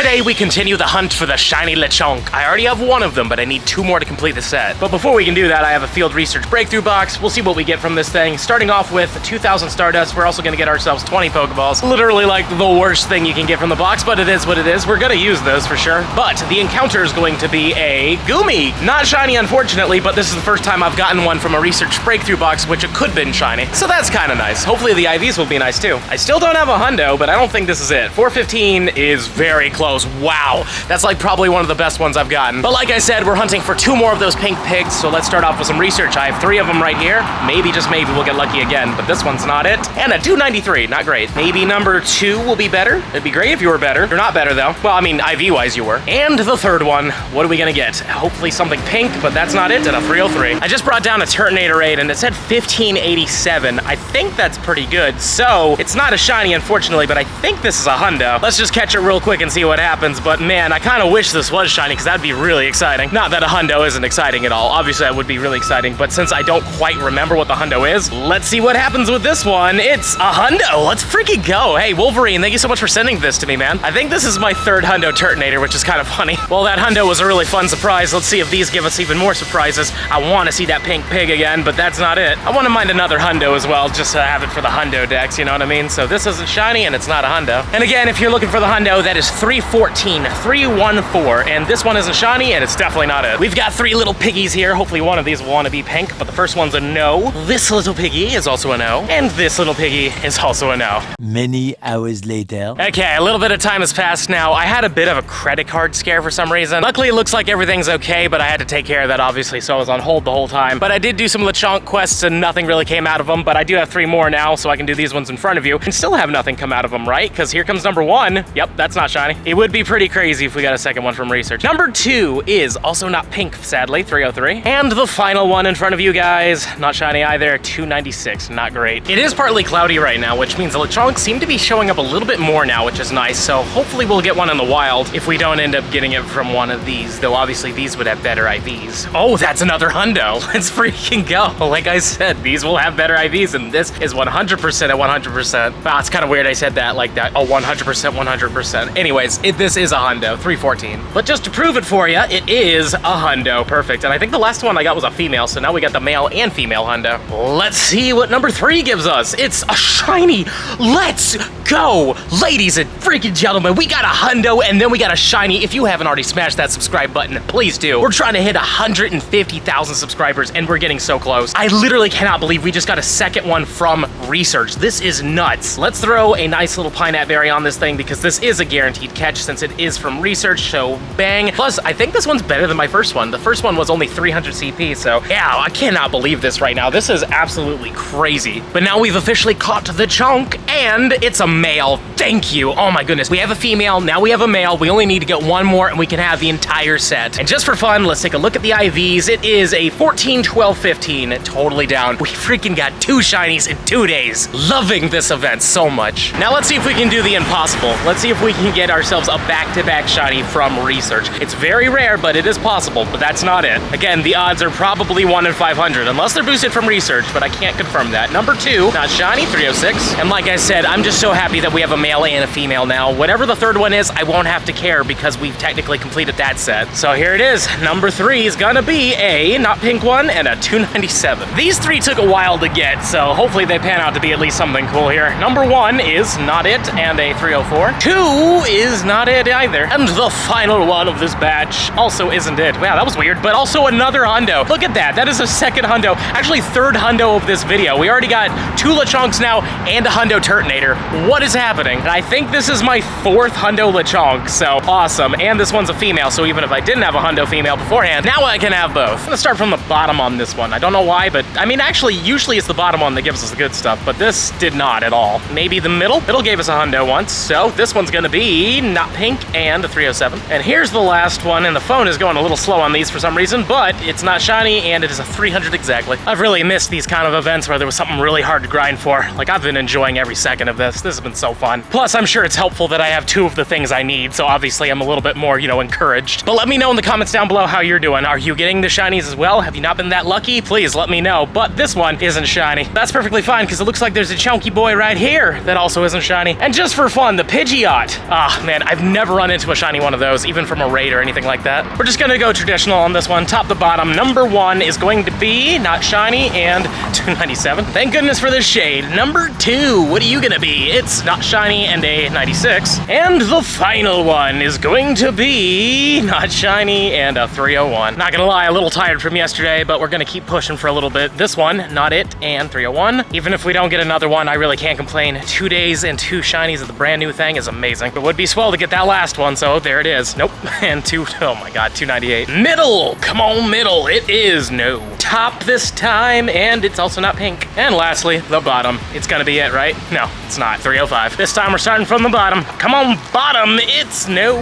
say we continue the hunt for the Shiny Lechonk. I already have one of them, but I need 2 more to complete the set. But before we can do that, I have a field research breakthrough box. We'll see what we get from this thing. Starting off with 2,000 Stardust, we're also gonna get ourselves 20 Pokeballs. Literally like the worst thing you can get from the box, but it is what it is. We're gonna use those for sure. But the encounter is going to be a Goomy. Not shiny, unfortunately, but this is the first time I've gotten one from a research breakthrough box, which it could have been shiny. So that's kind of nice. Hopefully the IVs will be nice too. I still don't have a Hundo, but I don't think this is it. 415 is very close. Wow. That's like probably one of the best ones I've gotten. But like I said, we're hunting for 2 more of those pink pigs, so let's start off with some research. I have 3 of them right here. Maybe, just maybe, we'll get lucky again, but this one's not it. And a 293, not great. Maybe number 2 will be better. It'd be great if you were better. You're not better though. Well, I mean, IV-wise you were. And the 3rd one, what are we gonna get? Hopefully something pink, but that's not it, and a 303. I just brought down a Turtonator 8 and it said 1587. I think that's pretty good. So, it's not a shiny, unfortunately, but I think this is a Hundo. Let's just catch it real quick and see what happens, but man, I kind of wish this was shiny because that'd be really exciting. Not that a Hundo isn't exciting at all. Obviously, that would be really exciting, but since I don't quite remember what the Hundo is, let's see what happens with this one. It's a Hundo. Let's freaking go. Hey, Wolverine, thank you so much for sending this to me, man. I think this is my 3rd Hundo Turtonator, which is kind of funny. Well, that Hundo was a really fun surprise. Let's see if these give us even more surprises. I want to see that pink pig again, but that's not it. I want to mind another Hundo as well, just to have it for the Hundo Dex, you know what I mean? So this isn't shiny, and it's not a Hundo. And again, if you're looking for the Hundo, that is 314, 314, and this one isn't shiny, and it's definitely not it. We've got 3 little piggies here. Hopefully one of these will want to be pink, but the first one's a no. This little piggy is also a no, and this little piggy is also a no. Many hours later. Okay, a little bit of time has passed now. I had a bit of a credit card scare for some reason. Luckily, it looks like everything's okay, but I had to take care of that, obviously, so I was on hold the whole time. But I did do some Lechonk quests, and nothing really came out of them, but I do have 3 more now, so I can do these ones in front of you, and still have nothing come out of them, right? Because here comes number 1. Yep, that's not shiny. It would be pretty crazy if we got a second one from research. Number 2 is also not pink, sadly, 303. And the final one in front of you guys, not shiny either, 296, not great. It is partly cloudy right now, which means the Lechonk seem to be showing up a little bit more now, which is nice, so hopefully we'll get one in the wild if we don't end up getting it from one of these, though obviously these would have better IVs. Oh, that's another Hundo. Let's freaking go. Like I said, these will have better IVs, and this is 100% at 100%. Wow, it's kind of weird I said that like that. Oh, 100%, 100%. Anyways, this is a Hundo, 314. But just to prove it for you, it is a Hundo. Perfect. And I think the last one I got was a female, so now we got the male and female Hundo. Let's see what number 3 gives us. It's a shiny. Let's go. Ladies and freaking gentlemen, we got a Hundo and then we got a shiny. If you haven't already smashed that subscribe button, please do. We're trying to hit 150,000 subscribers and we're getting so close. I literally cannot believe we just got a second one from research. This is nuts. Let's throw a nice little Pineapple Berry on this thing because this is a guaranteed catch since it is from research, so bang. Plus, I think this one's better than my first one. The first one was only 300 CP, so yeah, I cannot believe this right now. This is absolutely crazy. But now we've officially caught the chunk and it's a male. Thank you. Oh my goodness. We have a female, now we have a male. We only need to get 1 more and we can have the entire set. And just for fun, let's take a look at the IVs. It is a 14, 12, 15, totally down. We freaking got 2 shinies in 2 days. Loving this event so much. Now let's see if we can do the impossible. Let's see if we can get ourselves a back-to-back shiny from research. It's very rare, but it is possible, but that's not it. Again, the odds are probably 1 in 500, unless they're boosted from research, but I can't confirm that. Number 2, not shiny, 306. And like I said, I'm just so happy that we have a male and a female now. Whatever the 3rd one is, I won't have to care because we've technically completed that set. So here it is. Number 3 is gonna be a not pink one and a 297. These 3 took a while to get, so hopefully they pan out to be at least something cool here. Number 1 is not it and a 304. 2 is not it either. And the final one of this batch also isn't it. Wow, that was weird, but also another Hundo. Look at that. That is a second Hundo. Actually, 3rd Hundo of this video. We already got 2 Lechonks now and a Hundo Turtonator. What is happening? And I think this is my 4th Hundo Lechonk, so awesome. And this one's a female, so even if I didn't have a Hundo female beforehand, now I can have both. I'm gonna start from the bottom on this one. I don't know why, but I mean, actually, usually it's the bottom one that gives us the good stuff, but this did not at all. Maybe the middle? Middle gave us a Hundo once, so this one's gonna be not pink and a 307. And here's the last one, and the phone is going a little slow on these for some reason, but it's not shiny, and it is a 300 exactly. I've really missed these kind of events where there was something really hard to grind for. Like, I've been enjoying every second of this. This has been been so fun. Plus, I'm sure it's helpful that I have 2 of the things I need, so obviously I'm a little bit more, encouraged. But let me know in the comments down below how you're doing. Are you getting the shinies as well? Have you not been that lucky? Please let me know. But this one isn't shiny. That's perfectly fine, because it looks like there's a chunky boy right here that also isn't shiny. And just for fun, the Pidgeot. Ah, man, I've never run into a shiny one of those, even from a raid or anything like that. We're just gonna go traditional on this one, top to bottom. Number 1 is going to be not shiny and 297. Thank goodness for this shade. Number 2, what are you gonna be? It's not shiny and a 96. And the final one is going to be not shiny and a 301. Not gonna lie, a little tired from yesterday, but we're gonna keep pushing for a little bit. This one, not it, and 301. Even if we don't get another one, I really can't complain. 2 days and 2 shinies of the brand new thing is amazing. It would be swell to get that last one, so there it is. Nope, and 2, oh my god, 298. Middle, come on middle, it is no. Top this time, and it's also not pink. And lastly, the bottom. It's gonna be it, right? No, it's not, 305. This time we're starting from the bottom. Come on, bottom, it's no.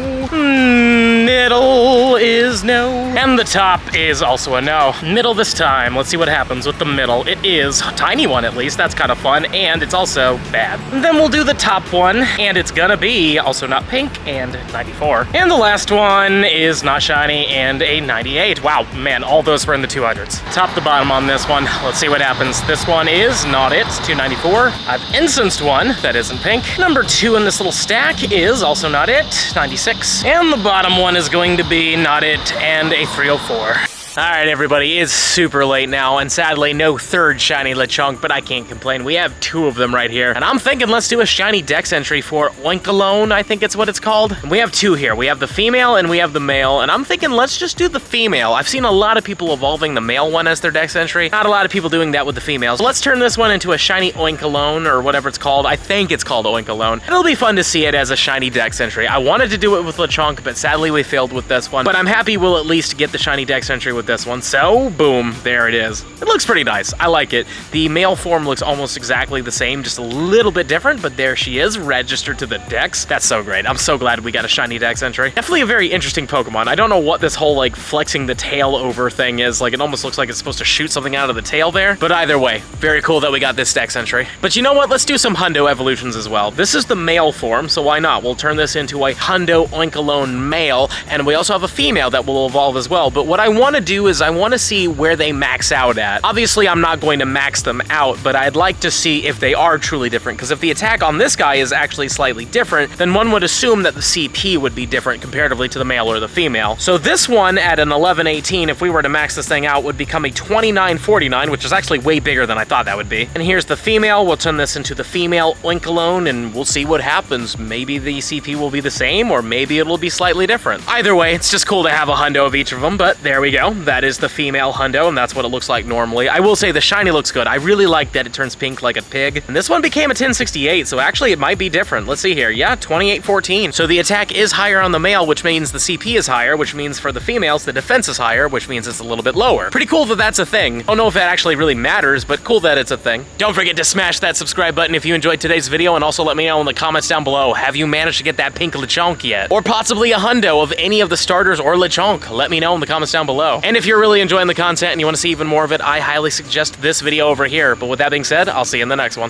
Middle is no. And the top is also a no. Middle this time, let's see what happens with the middle. It is a tiny one at least, that's kind of fun, and it's also bad. And then we'll do the top one, and it's gonna be also not pink and 94. And the last one is not shiny and a 98. Wow, man, all those were in the 200s. Top to bottom on this one, let's see what happens. This one is not it, 294. I've instanced one that isn't pink. Number 2 in this little stack is also not it, 96. And the bottom one is going to be not it and a 304. All right, everybody, it's super late now, and sadly, no third Shiny Lechonk, but I can't complain. We have 2 of them right here, and I'm thinking let's do a Shiny Dex entry for Oinkalone, I think it's what it's called. And we have 2 here. We have the female and we have the male, and I'm thinking let's just do the female. I've seen a lot of people evolving the male one as their Dex entry. Not a lot of people doing that with the females. So let's turn this one into a Shiny Oinkalone, or whatever it's called. I think it's called Oinkalone. It'll be fun to see it as a Shiny Dex entry. I wanted to do it with Lechonk, but sadly we failed with this one. But I'm happy we'll at least get the Shiny Dex entry with this one, so boom, there it is. It looks pretty nice, I like it. The male form looks almost exactly the same, just a little bit different, but there she is, registered to the Dex. That's so great, I'm so glad we got a Shiny Dex entry. Definitely a very interesting Pokemon. I don't know what this whole like flexing the tail over thing is, like it almost looks like it's supposed to shoot something out of the tail there, but either way, very cool that we got this Dex entry. But you know what, let's do some Hundo evolutions as well. This is the male form, so why not? We'll turn this into a Hundo Oinkalone male, and we also have a female that will evolve as well, but what I want to do is I want to see where they max out at. Obviously, I'm not going to max them out, but I'd like to see if they are truly different, because if the attack on this guy is actually slightly different, then one would assume that the CP would be different comparatively to the male or the female. So this one at an 1118, if we were to max this thing out, would become a 2949, which is actually way bigger than I thought that would be. And here's the female. We'll turn this into the female Oinkalone, and we'll see what happens. Maybe the CP will be the same, or maybe it'll be slightly different. Either way, it's just cool to have a Hundo of each of them, but there we go. That is the female Hundo, and that's what it looks like normally. I will say the shiny looks good. I really like that it turns pink like a pig. And this one became a 1068, so actually it might be different. Let's see here. Yeah, 2814. So the attack is higher on the male, which means the CP is higher, which means for the females, the defense is higher, which means it's a little bit lower. Pretty cool that that's a thing. I don't know if that actually really matters, but cool that it's a thing. Don't forget to smash that subscribe button if you enjoyed today's video, and also let me know in the comments down below, have you managed to get that pink Lechonk yet? Or possibly a Hundo of any of the starters or Lechonk? Let me know in the comments down below. And if you're really enjoying the content and you want to see even more of it, I highly suggest this video over here. But with that being said, I'll see you in the next one.